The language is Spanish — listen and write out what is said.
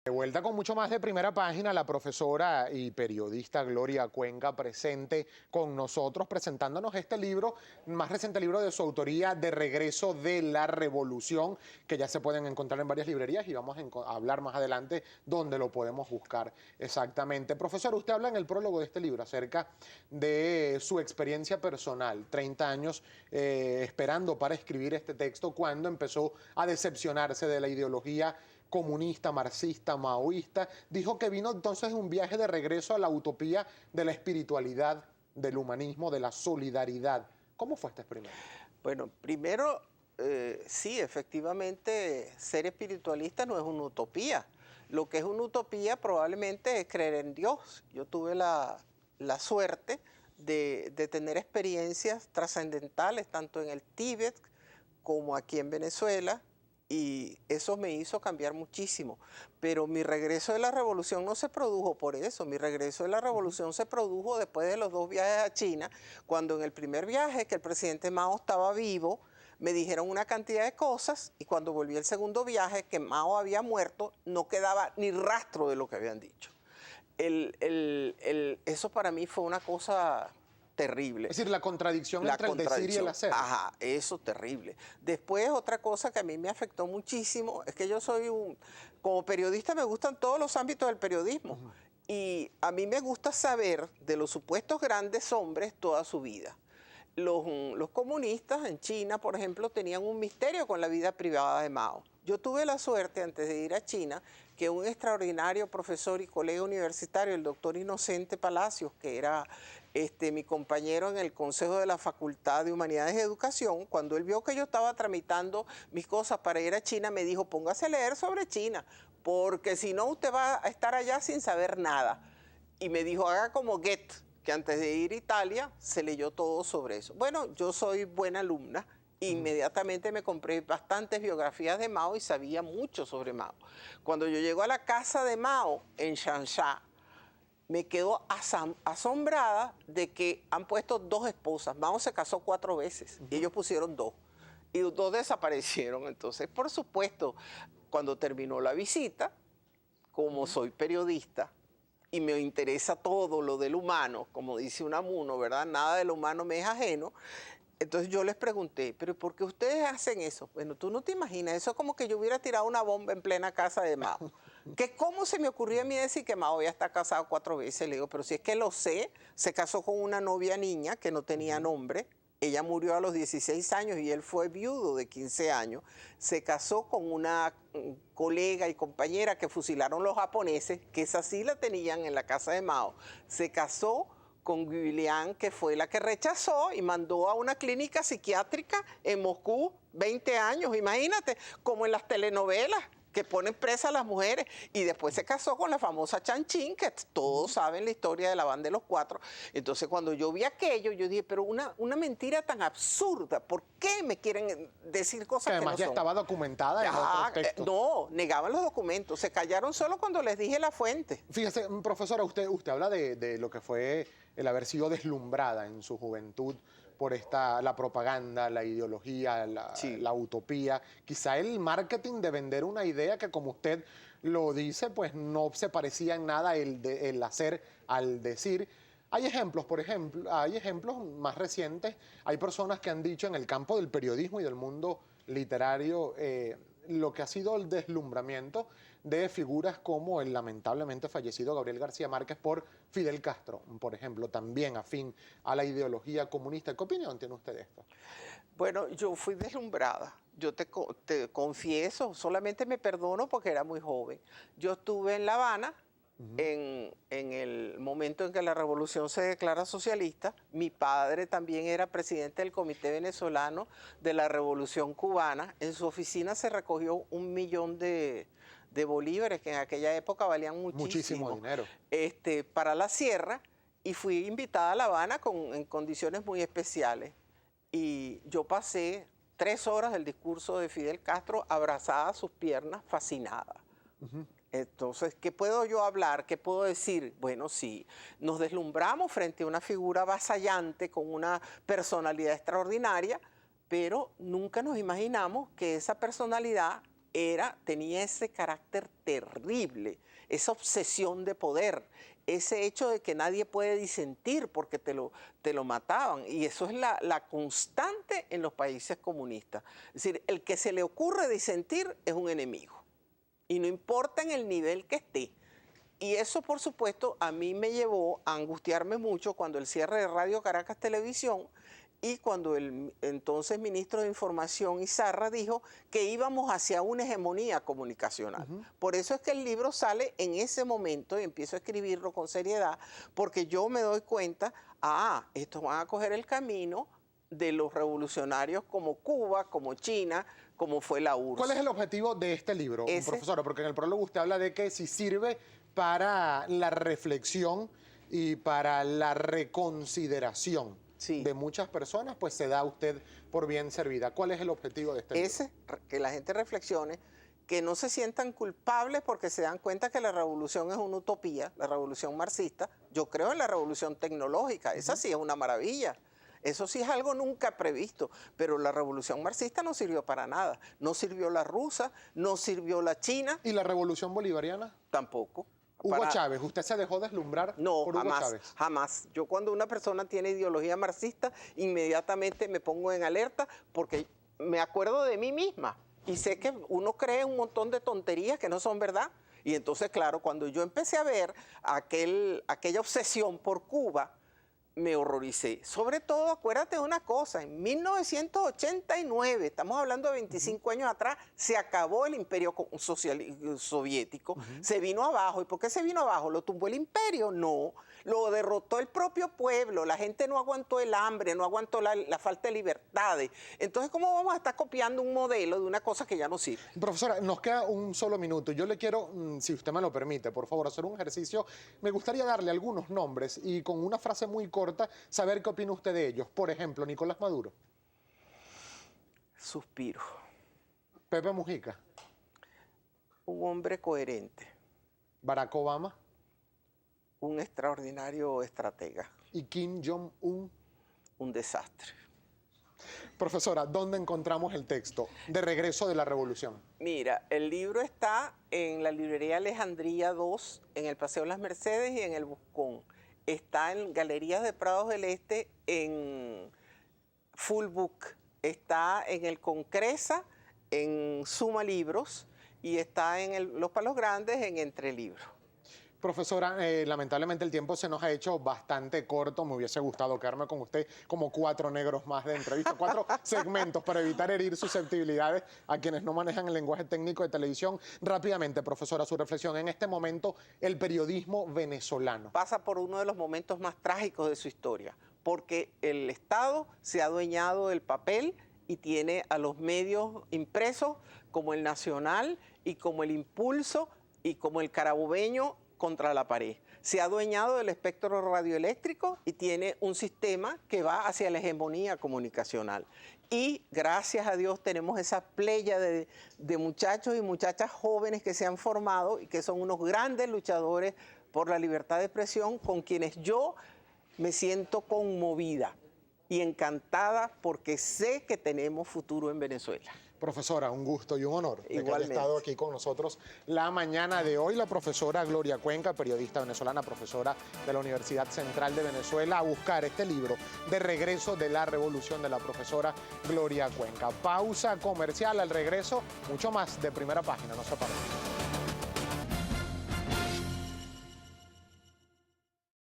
De vuelta con mucho más de Primera Página, la profesora y periodista Gloria Cuenca presente con nosotros presentándonos este libro, más reciente libro de su autoría, De Regreso de la Revolución, que ya se pueden encontrar en varias librerías y vamos a hablar más adelante dónde lo podemos buscar exactamente. Profesor, usted habla en el prólogo de este libro acerca de su experiencia personal, 30 años esperando para escribir este texto, cuando empezó a decepcionarse de la ideología comunista, marxista, maoísta. Dijo que vino entonces un viaje de regreso a la utopía de la espiritualidad, del humanismo, de la solidaridad. ¿Cómo fue este experimento? Bueno, primero, sí, efectivamente, ser espiritualista no es una utopía. Lo que es una utopía probablemente es creer en Dios. Yo tuve la suerte de tener experiencias trascendentales, tanto en el Tíbet como aquí en Venezuela, y eso me hizo cambiar muchísimo. Pero mi regreso de la revolución no se produjo por eso. Mi regreso de la revolución se produjo después de los 2 viajes a China, cuando en el primer viaje, que el presidente Mao estaba vivo, me dijeron una cantidad de cosas, y cuando volví el segundo viaje, que Mao había muerto, no quedaba ni rastro de lo que habían dicho. Eso para mí fue una cosa terrible. Es decir, la contradicción entre el decir y el hacer. Ajá, eso terrible. Después, otra cosa que a mí me afectó muchísimo es que yo soy como periodista me gustan todos los ámbitos del periodismo. Y a mí me gusta saber de los supuestos grandes hombres toda su vida. Los comunistas en China, por ejemplo, tenían un misterio con la vida privada de Mao. Yo tuve la suerte, antes de ir a China, que un extraordinario profesor y colega universitario, el doctor Inocente Palacios, que era mi compañero en el Consejo de la Facultad de Humanidades y Educación, cuando él vio que yo estaba tramitando mis cosas para ir a China, me dijo, póngase a leer sobre China, porque si no usted va a estar allá sin saber nada. Y me dijo, haga como Goethe, que antes de ir a Italia se leyó todo sobre eso. Bueno, yo soy buena alumna. Inmediatamente me compré bastantes biografías de Mao y sabía mucho sobre Mao. Cuando yo llego a la casa de Mao en Changsha, me quedo asombrada de que han puesto 2 esposas. Mao se casó 4 veces y ellos pusieron 2. Y 2 desaparecieron. Entonces, por supuesto, cuando terminó la visita, como soy periodista, y me interesa todo lo del humano, como dice Unamuno, ¿verdad? Nada del humano me es ajeno. Entonces yo les pregunté, ¿pero por qué ustedes hacen eso? Bueno, tú no te imaginas, eso es como que yo hubiera tirado una bomba en plena casa de Mao. ¿Cómo se me ocurrió a mí decir que Mao ya está casado 4 veces? Le digo, pero si es que lo sé, se casó con una novia niña que no tenía nombre. Ella murió a los 16 años y él fue viudo de 15 años. Se casó con una colega y compañera que fusilaron los japoneses, que esa sí la tenían en la casa de Mao. Se casó con Guilian, que fue la que rechazó y mandó a una clínica psiquiátrica en Moscú 20 años. Imagínate, como en las telenovelas, que ponen presa a las mujeres, y después se casó con la famosa Chanchín, que todos saben la historia de la banda de los 4. Entonces, cuando yo vi aquello, yo dije, pero una mentira tan absurda, ¿por qué me quieren decir cosas que además no ya son? estaba documentada en otros textos. No, negaban los documentos, se callaron solo cuando les dije la fuente. Fíjese, profesora, usted habla de lo que fue el haber sido deslumbrada en su juventud por la propaganda, la ideología, la utopía, quizá el marketing de vender una idea que, como usted lo dice, pues no se parecía en nada el hacer al decir. Hay ejemplos, por ejemplo, hay ejemplos más recientes, hay personas que han dicho en el campo del periodismo y del mundo literario lo que ha sido el deslumbramiento de figuras como el lamentablemente fallecido Gabriel García Márquez por Fidel Castro, por ejemplo, también afín a la ideología comunista. ¿Qué opinión tiene usted de esto? Bueno, yo fui deslumbrada. Yo te confieso, solamente me perdono porque era muy joven. Yo estuve en La Habana en el momento en que la revolución se declara socialista. Mi padre también era presidente del Comité Venezolano de la Revolución Cubana. En su oficina se recogió 1 millón de bolívares, que en aquella época valían muchísimo dinero. Para la sierra, y fui invitada a La Habana en condiciones muy especiales. Y yo pasé 3 horas del discurso de Fidel Castro abrazada a sus piernas, fascinada. Entonces, ¿qué puedo yo hablar? ¿Qué puedo decir? Bueno, sí, nos deslumbramos frente a una figura avasallante con una personalidad extraordinaria, pero nunca nos imaginamos que esa personalidad tenía ese carácter terrible, esa obsesión de poder, ese hecho de que nadie puede disentir porque te lo mataban. Y eso es la constante en los países comunistas. Es decir, el que se le ocurre disentir es un enemigo. Y no importa en el nivel que esté. Y eso, por supuesto, a mí me llevó a angustiarme mucho cuando el cierre de Radio Caracas Televisión y cuando el entonces ministro de Información, Izarra, dijo que íbamos hacia una hegemonía comunicacional. Por eso es que el libro sale en ese momento y empiezo a escribirlo con seriedad, porque yo me doy cuenta, estos van a coger el camino de los revolucionarios como Cuba, como China, como fue la URSS. ¿Cuál es el objetivo de este libro, profesora? Porque en el prólogo usted habla de que si sirve para la reflexión y para la reconsideración de muchas personas, pues se da usted por bien servida. ¿Cuál es el objetivo de este libro? Que la gente reflexione, que no se sientan culpables porque se dan cuenta que la revolución es una utopía, la revolución marxista. Yo creo en la revolución tecnológica, esa sí es una maravilla. Eso sí es algo nunca previsto, pero la revolución marxista no sirvió para nada. No sirvió la rusa, no sirvió la china. ¿Y la revolución bolivariana? Tampoco. Hugo Chávez, ¿usted se dejó deslumbrar por Hugo Chávez? No, jamás. Yo cuando una persona tiene ideología marxista, inmediatamente me pongo en alerta porque me acuerdo de mí misma y sé que uno cree un montón de tonterías que no son verdad. Y entonces, claro, cuando yo empecé a ver aquella obsesión por Cuba, me horroricé. Sobre todo, acuérdate de una cosa, en 1989, estamos hablando de 25 años atrás, se acabó el imperio soviético, se vino abajo. ¿Y por qué se vino abajo? ¿Lo tumbó el imperio? No, lo derrotó el propio pueblo, la gente no aguantó el hambre, no aguantó la falta de libertades. Entonces, ¿cómo vamos a estar copiando un modelo de una cosa que ya no sirve? Profesora, nos queda un solo minuto. Yo le quiero, si usted me lo permite, por favor, hacer un ejercicio. Me gustaría darle algunos nombres y con una frase muy corta, saber qué opina usted de ellos. Por ejemplo, Nicolás Maduro. Suspiro. Pepe Mujica. Un hombre coherente. Barack Obama. Un extraordinario estratega. ¿Y Kim Jong-un? Un desastre. Profesora, ¿dónde encontramos el texto de Regreso de la Revolución? Mira, el libro está en la librería Alejandría 2, en el Paseo Las Mercedes y en el Buscón. Está en Galerías de Prados del Este en Full Book, está en el Concresa, en Suma Libros y está en Los Palos Grandes en Entre Libros. Profesora, lamentablemente el tiempo se nos ha hecho bastante corto. Me hubiese gustado quedarme con usted como 4 negros más de entrevista, 4 segmentos para evitar herir susceptibilidades a quienes no manejan el lenguaje técnico de televisión. Rápidamente, profesora, su reflexión. En este momento, el periodismo venezolano pasa por uno de los momentos más trágicos de su historia, porque el Estado se ha adueñado del papel y tiene a los medios impresos como el Nacional y como el Impulso y como el Carabobeño contra la pared. Se ha adueñado del espectro radioeléctrico y tiene un sistema que va hacia la hegemonía comunicacional. Y gracias a Dios tenemos esa playa de muchachos y muchachas jóvenes que se han formado y que son unos grandes luchadores por la libertad de expresión, con quienes yo me siento conmovida y encantada porque sé que tenemos futuro en Venezuela. Profesora, un gusto y un honor de que haya estado aquí con nosotros la mañana de hoy. La profesora Gloria Cuenca, periodista venezolana, profesora de la Universidad Central de Venezuela, a buscar este libro de Regreso de la Revolución de la profesora Gloria Cuenca. Pausa comercial, al regreso, mucho más de Primera Página, no se aparte.